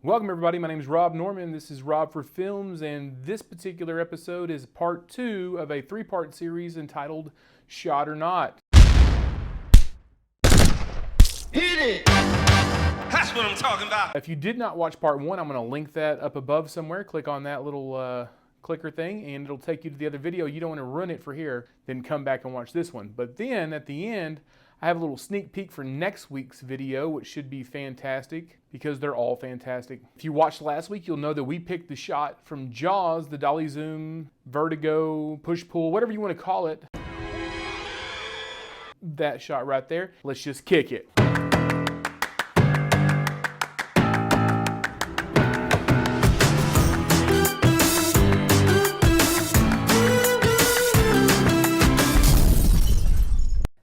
Welcome everybody, my name is Rob Norman, this is Rob for Films, and this particular episode is part 2 of a 3-part series entitled Shot or Not. Hit it! That's what I'm talking about. If you did not watch part 1, I'm going to link that up above somewhere. Click on that little clicker thing and it'll take you to the other video. You don't want to run it for here, then come back and watch this one. But then at the end, I have a little sneak peek for next week's video, which should be fantastic because they're all fantastic. If you watched last week, you'll know that we picked the shot from Jaws, the dolly zoom, vertigo, push-pull, whatever you want to call it. That shot right there. Let's just kick it.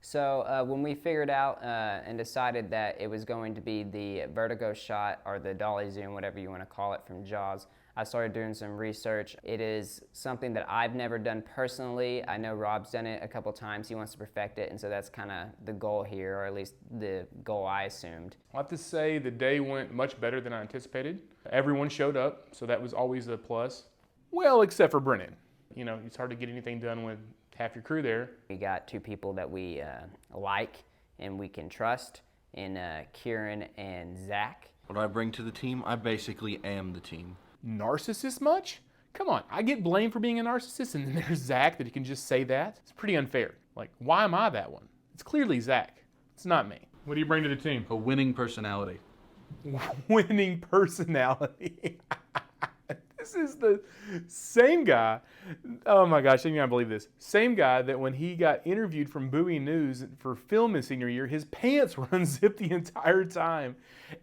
So when we figured out and decided that it was going to be the vertigo shot or the dolly zoom, whatever you want to call it, from Jaws, I started doing some research. It is something that I've never done personally. I know Rob's done it a couple times. He wants to perfect it, and so that's kind of the goal here, or at least the goal I assumed. I have to say the day went much better than I anticipated. Everyone showed up, so that was always a plus. Well, except for Brennan. You know, it's hard to get anything done with half your crew there. We got 2 people that we like and we can trust in Kieran and Zach. What do I bring to the team? I basically am the team. Narcissist much? Come on, I get blamed for being a narcissist, and then there's Zach that he can just say that. It's pretty unfair. Like, why am I that one? It's clearly Zach. It's not me. What do you bring to the team? A winning personality. Winning personality. This is the same guy. Oh my gosh, I can't believe this. Same guy that when he got interviewed from Bowie News for film his senior year, his pants were unzipped the entire time.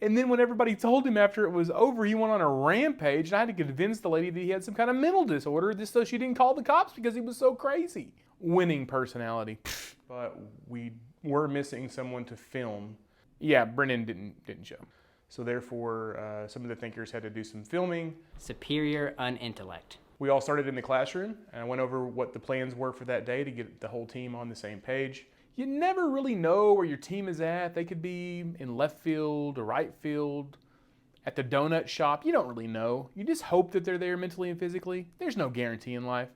And then when everybody told him after it was over, he went on a rampage, and I had to convince the lady that he had some kind of mental disorder just so she didn't call the cops because he was so crazy. Winning personality. But we were missing someone to film. Yeah, Brennan didn't show. So therefore, some of the thinkers had to do some filming. Superior unintellect. We all started in the classroom, and I went over what the plans were for that day to get the whole team on the same page. You never really know where your team is at. They could be in left field or right field, at the donut shop. You don't really know. You just hope that they're there mentally and physically. There's no guarantee in life.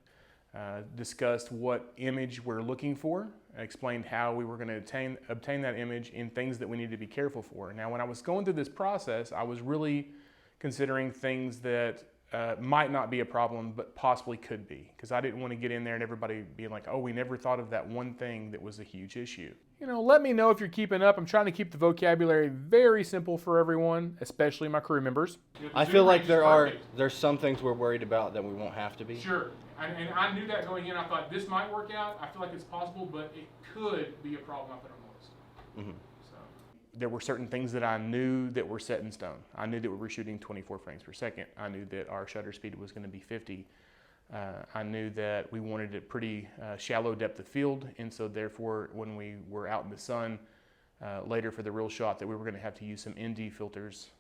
Discussed what image we're looking for. I explained how we were going to obtain that image in things that we need to be careful for. Now, when I was going through this process, I was really considering things that might not be a problem, but possibly could be, because I didn't want to get in there and everybody being like, oh, we never thought of that one thing that was a huge issue. You know, let me know if you're keeping up. I'm trying to keep the vocabulary very simple for everyone, especially my crew members. I feel like there's some things we're worried about that we won't have to be. Sure. And I knew that going in. I thought this might work out. I feel like it's possible, but it could be a problem I put on the list. Mm-hmm. So there were certain things that I knew that were set in stone. I knew that we were shooting 24 frames per second. I knew that our shutter speed was going to be 50. I knew that we wanted a pretty shallow depth of field, and so therefore when we were out in the sun later for the real shot, that we were going to have to use some ND filters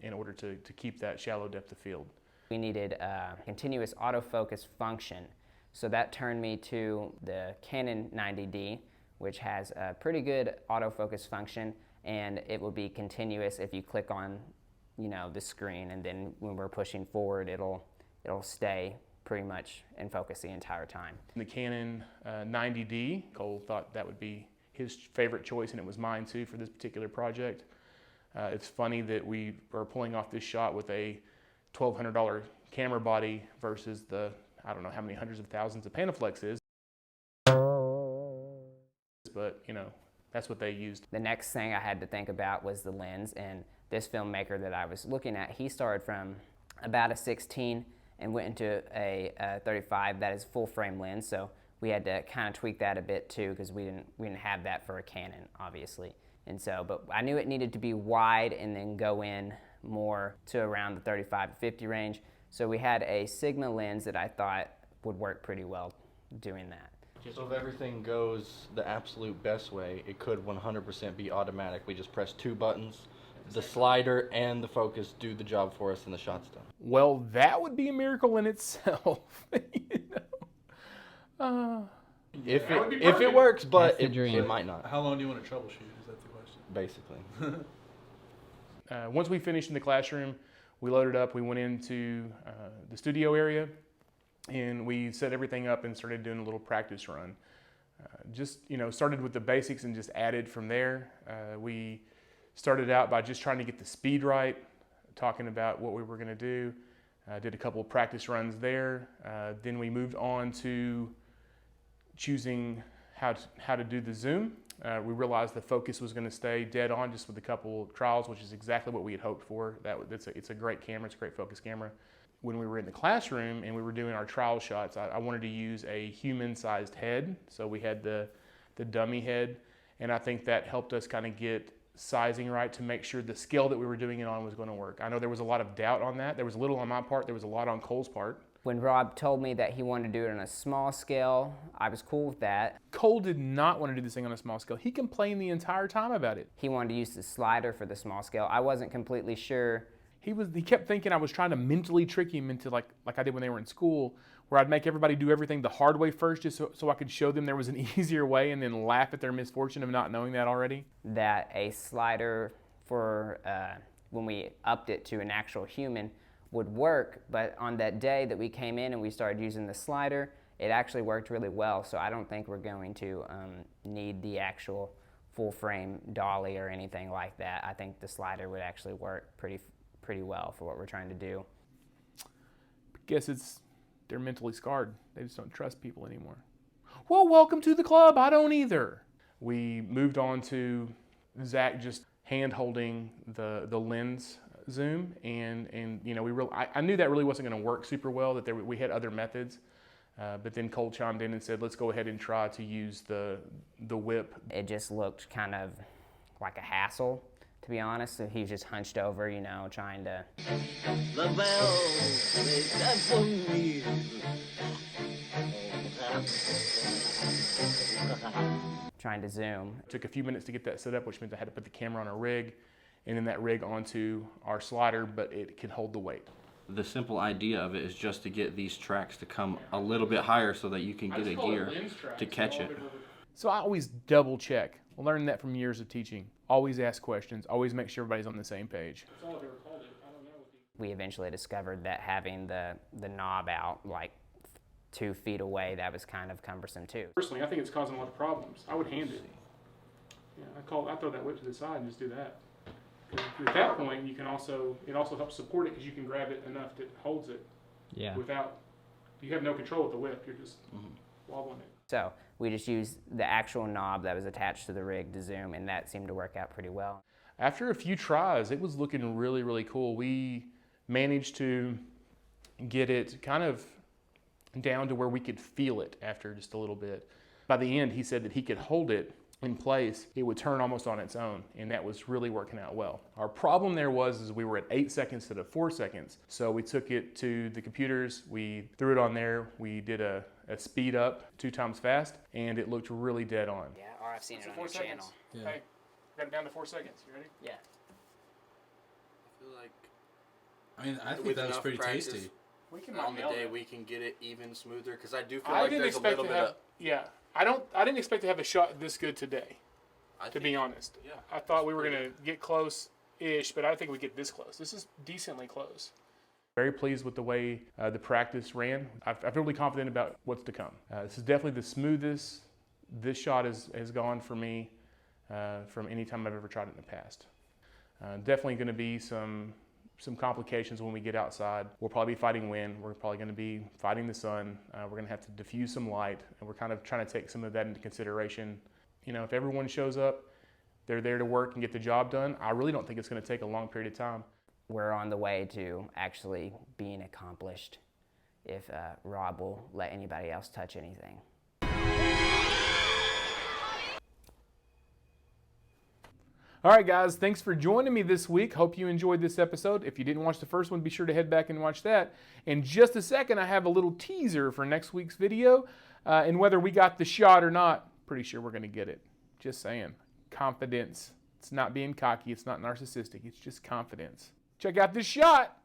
in order to keep that shallow depth of field. We needed a continuous autofocus function. So that turned me to the Canon 90D, which has a pretty good autofocus function, and it will be continuous if you click on, you know, the screen, and then when we're pushing forward, it'll stay pretty much in focus the entire time. The Canon 90D, Cole thought that would be his favorite choice, and it was mine too for this particular project. It's funny that we are pulling off this shot with a $1,200 camera body versus the, I don't know how many hundreds of thousands of Panaflex is. But, you know, that's what they used. The next thing I had to think about was the lens, and this filmmaker that I was looking at, he started from about a 16 and went into a 35 that is full frame lens, so we had to kind of tweak that a bit too, because we didn't have that for a Canon, obviously. And so, but I knew it needed to be wide and then go in more to around the 35 to 50 range. So we had a Sigma lens that I thought would work pretty well doing that. So if everything goes the absolute best way, it could 100% be automatic. We just press 2 buttons, the slider and the focus do the job for us, and the shot's done. Well, that would be a miracle in itself. You know? If it works, but That's the dream. it might not. How long do you want to troubleshoot? Is that the question? Basically. once we finished in the classroom, we loaded up, we went into the studio area, and we set everything up and started doing a little practice run. Just, started with the basics and just added from there. We started out by just trying to get the speed right, talking about what we were going to do. Did a couple of practice runs there. Then we moved on to choosing how to do the zoom. We realized the focus was going to stay dead on just with a couple trials, which is exactly what we had hoped for. It's a great camera. It's a great focus camera. When we were in the classroom and we were doing our trial shots, I wanted to use a human-sized head. So we had the dummy head, and I think that helped us kind of get sizing right to make sure the scale that we were doing it on was going to work. I know there was a lot of doubt on that. There was a little on my part. There was a lot on Cole's part. When Rob told me that he wanted to do it on a small scale, I was cool with that. Cole did not want to do this thing on a small scale. He complained the entire time about it. He wanted to use the slider for the small scale. I wasn't completely sure. He kept thinking I was trying to mentally trick him into like I did when they were in school, where I'd make everybody do everything the hard way first just so I could show them there was an easier way and then laugh at their misfortune of not knowing that already. That a slider for when we upped it to an actual human would work, but on that day that we came in and we started using the slider, it actually worked really well. So I don't think we're going to need the actual full frame dolly or anything like that. I think the slider would actually work pretty well for what we're trying to do. I guess they're mentally scarred. They just don't trust people anymore. Well, welcome to the club. I don't either. We moved on to Zach just hand holding the lens zoom, and I knew that really wasn't going to work super well, that we had other methods, but then Cole chimed in and said, let's go ahead and try to use the whip. It just looked kind of like a hassle, to be honest. So he was just hunched over, trying to... The bell is that for me. trying to zoom. It took a few minutes to get that set up, which means I had to put the camera on a rig, and then that rig onto our slider, but it can hold the weight. The simple idea of it is just to get these tracks to come a little bit higher so that you can get a gear to catch it. So I always double check. I learned that from years of teaching. Always ask questions. Always make sure everybody's on the same page. We eventually discovered that having the knob out like 2 feet away, that was kind of cumbersome too. Personally, I think it's causing a lot of problems. I would hand it. Yeah, I throw that whip to the side and just do that. At that point, it also helps support it because you can grab it enough that it holds it. Yeah. Without, you have no control with the whip. You're just wobbling it. So we just used the actual knob that was attached to the rig to zoom, and that seemed to work out pretty well. After a few tries, it was looking really, really cool. We managed to get it kind of down to where we could feel it after just a little bit. By the end, he said that he could hold it in place. It would turn almost on its own, and that was really working out well. Our problem there was we were at 8 seconds instead of 4 seconds. So we took it to the computers, we threw it on there, we did a speed up 2 times fast, and it looked really dead on. Yeah, or I've seen it on your channel. Yeah. Hey, got it down to 4 seconds. You ready? Yeah. I think that was pretty tasty. We can On the day we can get it even smoother, because I do feel like there's a little bit of... Yeah, I didn't expect to have a shot this good today, to be honest. Yeah, I thought we were going to get close-ish, but I think we get this close. This is decently close. Very pleased with the way the practice ran. I feel really confident about what's to come. This is definitely the smoothest this shot has gone for me from any time I've ever tried it in the past. Definitely going to be some complications when we get outside. We'll probably be fighting wind. We're probably going to be fighting the sun. We're going to have to diffuse some light, and we're kind of trying to take some of that into consideration. If everyone shows up, they're there to work and get the job done, I really don't think it's going to take a long period of time. We're on the way to actually being accomplished if Rob will let anybody else touch anything. All right, guys, thanks for joining me this week. Hope you enjoyed this episode. If you didn't watch the first one, be sure to head back and watch that. In just a second, I have a little teaser for next week's video. And whether we got the shot or not, pretty sure we're going to get it. Just saying. Confidence. It's not being cocky. It's not narcissistic. It's just confidence. Check out this shot.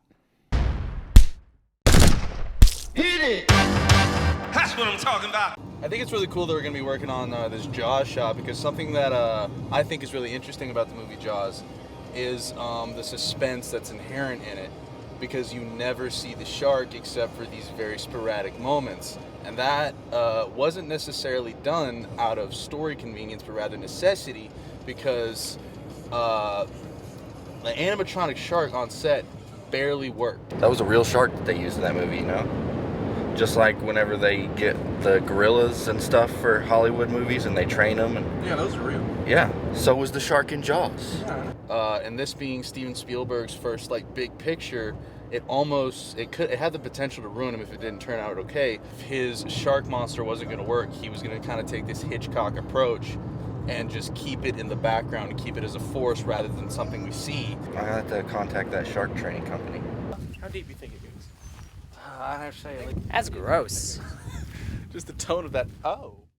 Hit it! That's what I'm talking about. I think it's really cool that we're going to be working on this Jaws shot, because something that I think is really interesting about the movie Jaws is the suspense that's inherent in it, because you never see the shark except for these very sporadic moments. And that wasn't necessarily done out of story convenience, but rather necessity, because the animatronic shark on set barely worked. That was a real shark that they used in that movie, you know? Just like whenever they get the gorillas and stuff for Hollywood movies and they train them. And Yeah, those are real. yeah, so was the shark in Jaws. And this being Steven Spielberg's first like big picture, it had the potential to ruin him if it didn't turn out okay. If his shark monster wasn't going to work, he was going to kind of take this Hitchcock approach and just keep it in the background and keep it as a force rather than something we see. I have to contact that shark training company. How deep do you think it goes? I'd have to say, That's gross. just the tone of that. Oh.